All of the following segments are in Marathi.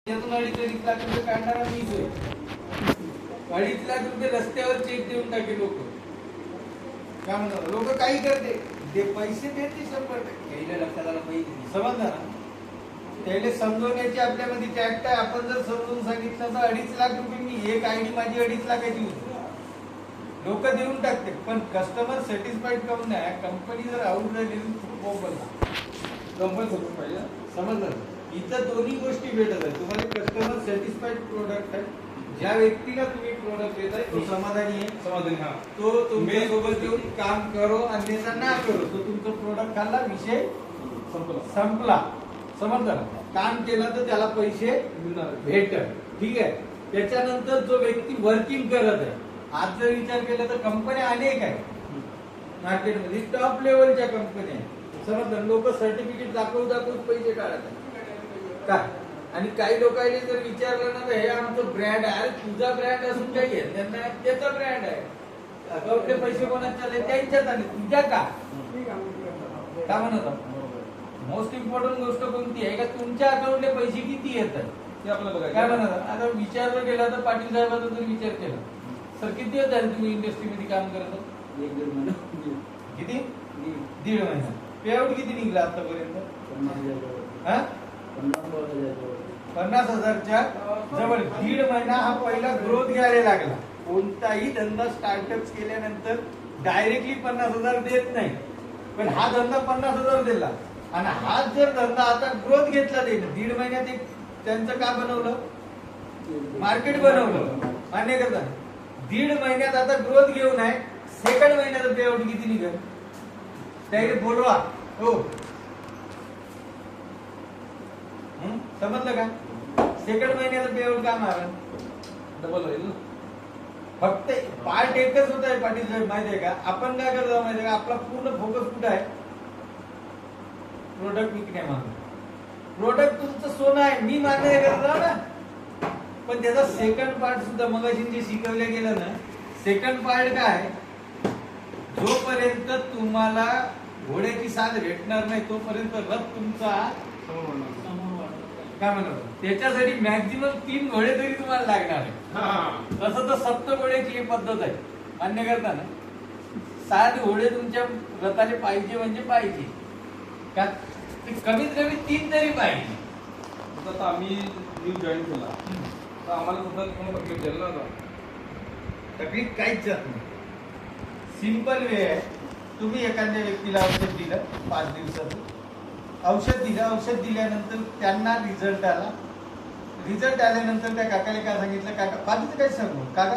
त्यातून 2.5 लाख रुपये काढणारा मीच होय. 2.5 लाख रुपये रस्त्यावर चेक देऊन टाके लोक. काय म्हणतात लोक काही करते ते पैसे देते 100%. लक्षात आलं पाहिजे. समजलं ना. त्याला समजवण्याची आपल्यामध्ये टॅक्ट आहे. आपण जर समजून सांगितलं तर 2.5 लाख रुपये मी एक आयडी माझी 2.5 लाखाची होती. लोक देऊन टाकते पण कस्टमर सॅटिस्फाईड करून नाही. कंपनी जर आउट राहिली कंपनी समजून पाहिजे. समजलं. इथं दोन्ही गोष्टी भेटत आहे. तुम्हाला कस्टमर सॅटिस्फाईड प्रोडक्ट आहे. ज्या व्यक्तीला तुम्ही प्रोडक्ट देताय तो समाधानी आहे. समाधानी हा तो तुमच्या सोबत येऊन काम करो अन्यथा ना करो तो तुमचं प्रोडक्ट खाल्ला विषय संपला. समजलं ना. काम केलं तर त्याला पैसे भेटत. ठीक आहे. त्याच्यानंतर जो व्यक्ती वर्किंग करत आहे आज जर विचार केला तर कंपन्या अनेक आहेत मार्केटमध्ये. टॉप लेवलच्या कंपन्या आहेत. समजलं. लोक सर्टिफिकेट दाखवून पैसे काढत आहेत काय. आणि काही लोकांनी जर विचारलं ना तर हे आमचं ब्रँड आहे. तुझा ब्रँड असून काही आहे त्यांना त्याचा ब्रँड आहे. अकाउंटले पैसे कोणाच्या आले त्यांच्यात आले तुझ्या का का म्हणत. मोस्ट इम्पॉर्टंट गोष्ट कोणती आहे का तुमच्या अकाउंटले पैसे किती येतात ते आपल्याला बघायचं. काय म्हणत. आता विचारलं गेला तर पाटील साहेबांचा जर विचार केला सर किती येत आहे तुम्ही इंडस्ट्रीमध्ये काम करत. 1-1.5 महिना. किती 1.5 महिना. पेआउट किती निघला आतापर्यंत. 50,000च्या जवळ. 1.5 महिना हा पहिला ग्रोथ घ्यायला लागला. कोणताही धंदा स्टार्टअप केल्यानंतर डायरेक्टली 50,000 देत नाही पण हा धंदा 50,000 दिला. आणि हाच जर धंदा आता ग्रोथ घेतला देईल 1.5 महिन्यात एक त्यांचं का बनवलं मार्केट बनवलं. मान्य करता. 1.5 महिन्यात आता ग्रोथ घेऊन आहे. सेकंड महिन्याचा पेआउट किती निघेल त्याला बोलवा. हो समजलं का. सेकंड महिन्याचा पेआउट का मारा डबल होईल. फक्त पार्ट एकच होत आहे पाटील साहेब माहिती आहे का. आपण काय करतो माहिती आहे का आपला पूर्ण फोकस कुठे आहे प्रोडक्ट विकण्यामागे. प्रोडक्ट तुमचं सोनं आहे मी मान्य करतो ना पण त्याचा सेकंड पार्ट सुद्धा मगाशी जे शिकवलं गेलं ना सेकंड पार्ट काय जोपर्यंत तुम्हाला घोड्याची साथ भेटणार नाही तोपर्यंत रथ तुमचा काय म्हणतो त्याच्यासाठी मॅक्झिमम 3 घोडे तरी तुम्हाला लागणार आहे. तसं तर 7 घोड्याची ही पद्धत आहे. मान्य करता ना. 7 घोडे तुमच्या रथाने पाहिजे म्हणजे पाहिजे का कमीत कमी 3 तरी पाहिजे. आता आम्ही न्यू जॉईन केला तर आम्हाला सुद्धा कोण तकलीफ द्यायला ना तकलीफ काहीच जात नाही. सिंपल वे आहे. तुम्ही एखाद्या व्यक्तीला औषध दिलं 5 दिवसाचं औषध दिल्यानंतर त्यांना रिझल्ट आला. रिझल्ट आल्यानंतर त्या काकाने काय सांगितलं काका बाकीचं काय सांगू काका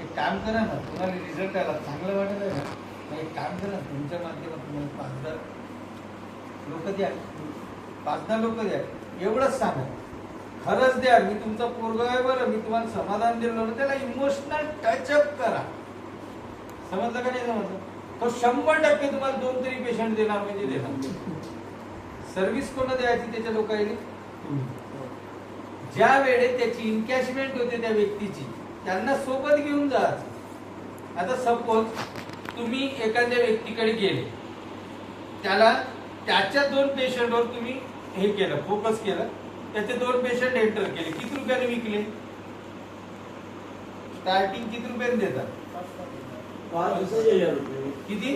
एक काम करा ना तुम्हाला रिझल्ट आला चांगलं वाटत आहे ना एक काम करा तुमच्या माध्यमातून 5-10 लोक द्या 5-10 लोक द्या एवढंच सांगा. खरंच द्या मी तुमचा पोरगा आहे बरं मी तुम्हाला समाधान दिलं ना त्याला इमोशनल टचअप करा. समजलं का नाही समजलं. तो 100% तुम्हाला 2 तरी पेशंट देणार म्हणजे देणार. सर्व्हिस कोणा द्यायची त्याच्या लोकांनी ज्या वेळेत त्याची इनकॅशमेंट होते त्या व्यक्तीची त्यांना सोबत घेऊन जायचं. आता सपोज तुम्ही एखाद्या व्यक्तीकडे गेले त्याला त्याच्या 2 पेशंटवर तुम्ही हे केलं फोकस केलं त्याचे 2 पेशंट एंटर केले किती रुपयाने विकले स्टार्टिंग किती रुपयाने देतात 5,000 किती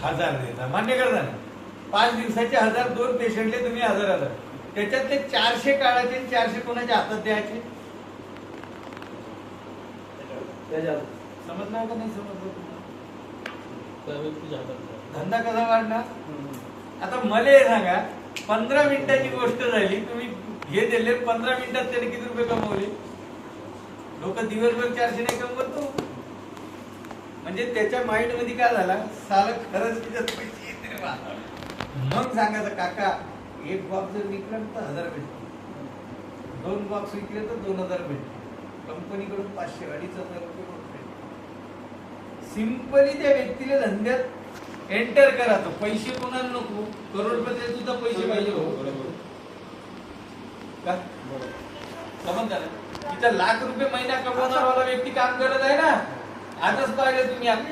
1000 देतात. मान्य करता ना. 5 दिवसाचे 1000 2 पेशंटले तुम्ही 1000 त्याच्यातले 400 काढायचे 400 कोणाच्या हातात द्यायचे. समजलं का नाही समजलं धंदा कसा वाढणार. आता मला हे सांगा 15 मिनिटाची गोष्ट झाली तुम्ही हे दिले 15 मिनिटात त्याने किती रुपये कमवले. लोक दिवसभर 400 नाही कमवतो म्हणजे त्याच्या माइंड मध्ये काय झाला साला खरंच पैसे येते. मग सांगायचं काका 1 बॉक्स जर विकला तर 1000 भेटतो 2 बॉक्स विकले तर 2000 भेटतो कंपनीकडून 500-2,500 रुपये भेटतो. सिंपली त्या व्यक्तीला धंद्यात एंटर करा. तो पैसे कोणाला नको करोडपती सुद्धा पैसे पाहिजे का समजता ना. तिथं लाख रुपये महिना कमवणारा व्यक्ती काम करत आहे ना. आजच पाहिलं तुम्ही आता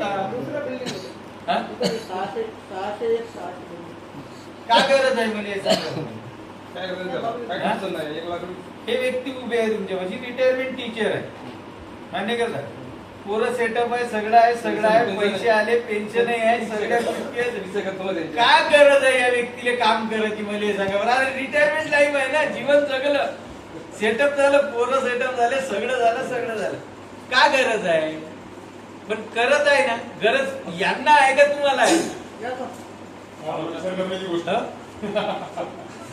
काय गरज आहे म्हणजे काय करायचं काय अडचण नाही. 1 लाख हे व्यक्ती उभे आहे तुमच्यापाशी, रिटायरमेंट टीचर आहे, मान्य का सर? पोरं सेटअप आहे, सगळं आहे, पैसे आले, पेन्शन आहे, सगळ्या गोष्टी आहेत. काय गरज आहे या व्यक्तीला काम करायची मला हे सांगा बरं. अरे रिटायरमेंट लाईफ आहे ना, जीवन जगलं, सेटअप झालं, पोरं सेटअप झाले, सगळं झालं. का गरज आहे? पण करत आहे ना, गरज यांना आहे का तुम्हाला आहे?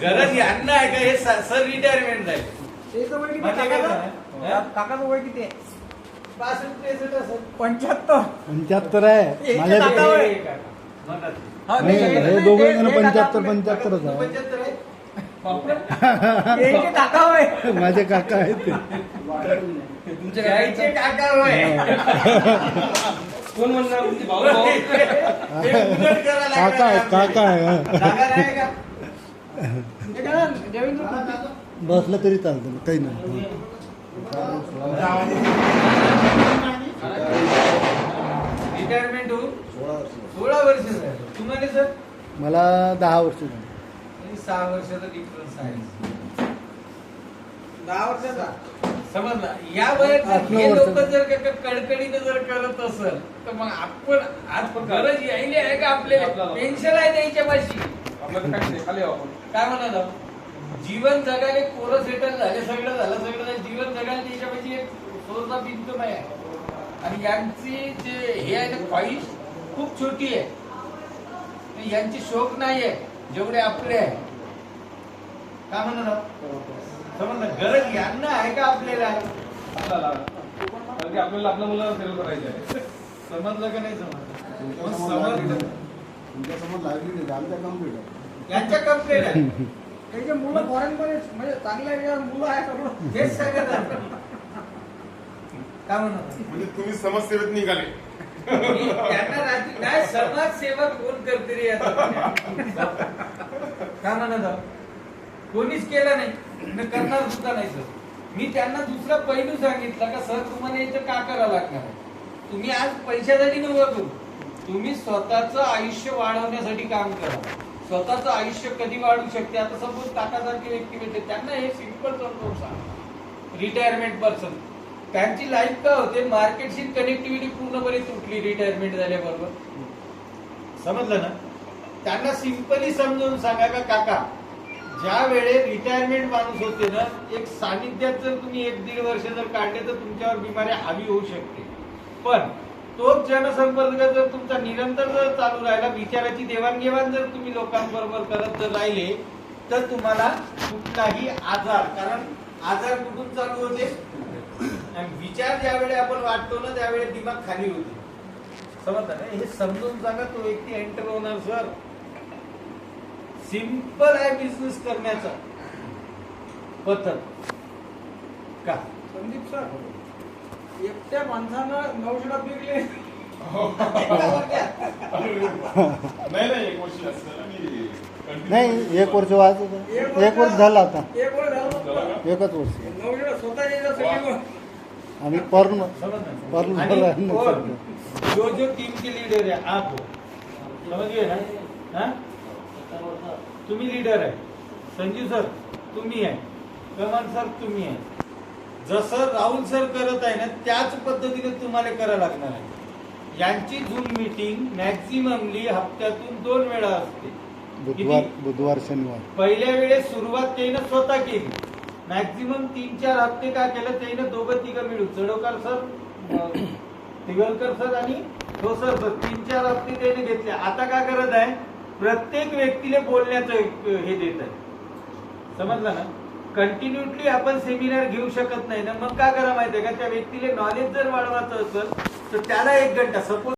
गरज यांना आहे का? हे सर रिटायरमेंट आहे. काकाचं वय किती आहे? 65 असेल. 75 आहे माझ्या काका होय. नाही, हे दोघे जण 75 75च आहे 75 आहे. हे काका होय. माझे काका आहेत ते यायचे काका होय. कोण म्हणणार तुमचे भाऊ हे भाऊ? उलट करायला लागलं काका आहे काका आहे जागा नाही का? हे का ना, देवेंद्र बसलं तरी चालतं काही नाही रिटायरमेंट होऊन 16 वर्ष झाले. तुम्हाला सर मला 10 वर्ष झाली 6 वर्षाचा डिफरन्स आहे. 10 वर्षाचा. समजला? या वयात आठ, नऊ हे लोक वर्षाचं. जर का कडकडीनं जर करत असेल तर मग आपण आज गरज यायली आहे का? आपल्याला पेन्शन आहे त्याच्या पाशी. आपल्याला काय नाही, खाली आहो आपण. काय म्हणाला? जीवन जगायला पोरं सेटल झाले, सगळं झालं. जीवन जगायला त्याच्यापाशी एक सोर्स ऑफ इन्कम आहे. आणि यांची जे हे आहे ना, ख्वाहिश खूप छोटी आहे. यांची शोक नाही आहे जेवढे आपले आहे. काय म्हणाला? समजलं? गरज यांना आहे का आपल्याला आहे? आपल्याला कारण की आपल्याला आपल्या मुलाला सेल करायचे आहे. समजलं का नाही समजलं? समजलं. तुमच्यासमोर लागली नाही आमच्या कंप्लीट आहे यांच्या कंप्लेंट आहे. त्याचे मुलं फॉरेन मध्ये म्हणजे चांगल्या मुलं आहे सगळं. हेच सांगत आहे. काय म्हणत? म्हणजे तुम्ही समाजसेवेत निघाले. त्यांना राजी नाही. समाजसेवा कोण करते रे आता? काय म्हणत आहोत? कोणीच केलं नाही, मी करणार सुद्धा नाही सर. मी त्यांना दुसरा पैलू सांगितला का सर तुम्हाला याचं का करावं लागणार आहे? तुम्ही आज पैशासाठी नव्हे करू, तुम्ही स्वतःचं आयुष्य वाढवण्यासाठी काम करा. स्वतःचं आयुष्य कधी वाढू शकते? आता सपोज काकासारखे व्यक्ती भेटते, त्यांना हे सिंपल समजावून सांगा. रिटायरमेंट पर्सन त्यांची लाईफ काय होते? मार्केटशी कनेक्टिव्हिटी पूर्णपणे तुटली रिटायरमेंट झाल्याबरोबर. समजलं ना? त्यांना सिंपली समजावून सांगा का काका, ज्या वेळे रिटायरमेंट माणूस होते ना, एक सानिध्यात जर तुम्ही 1-1.5 वर्ष जर काढले तर तुमच्यावर बिमारी हवी होऊ शकते. पण तोच जनसंपर्क जर तुमचा निरंतर जर चालू राहिला, विचाराची देवाणघेवाण जर तुम्ही लोकांबरोबर करत जर राहिले तर तुम्हाला कुठलाही आजार, कारण आजार कुठून चालू होते? आणि विचार ज्यावेळी आपण वाटतो ना त्यावेळी दिमाग खाली होते. समजलं ना? हे समजून सांगा तो व्यक्ती एंटर होणार सर. सिंपल आहे बिझनेस करण्याचा पद्धत का? संदीप सर, एकट्या माणसानं 9 डब विकले. नाही एक वर्ष असतं ना मी continue- नाही 1 वर्ष वाजत 1 वर्ष झालं आता एक वेळ झालं फक्त. 1च वर्ष 9 डब स्वतः यायचं. आम्ही पर्ण समजलं? आणि कोण? जो टीम के लीडर है आप हो, समझ गए ना? हाँ? तुम्ही लीडर आहे. संजू सर तुम्ही आहे, कमल सर तुम्ही आहे. जसं राहुल सर करत आहे ना त्याच पद्धतीने तुम्हाला करावं लागणार आहे. यांची झूम मीटिंग मॅक्झिममली हप्त्यातून 2 वेळा असते. बुधवार शनिवार पहिल्या वेळेस सुरुवात त्यानं स्वतः केली. मॅक्झिमम 3-4 हप्ते काय केलं त्यानं 2-3 मिळून चढवकर सर, तिगलकर सर आणि ठोसर सर 3-4 हप्ते त्याने घेतले. आता काय करत आहे? प्रत्येक व्यक्तीला बोलण्याचं हे देत आहे. समजलं ना? कंटिन्युटली आपण सेमिनार घेऊ शकत नाही ना. मग काय करा माहितीये का? त्या व्यक्तीला नॉलेज जर वाढवायचं असेल तर त्याला 1 घंटा सपोज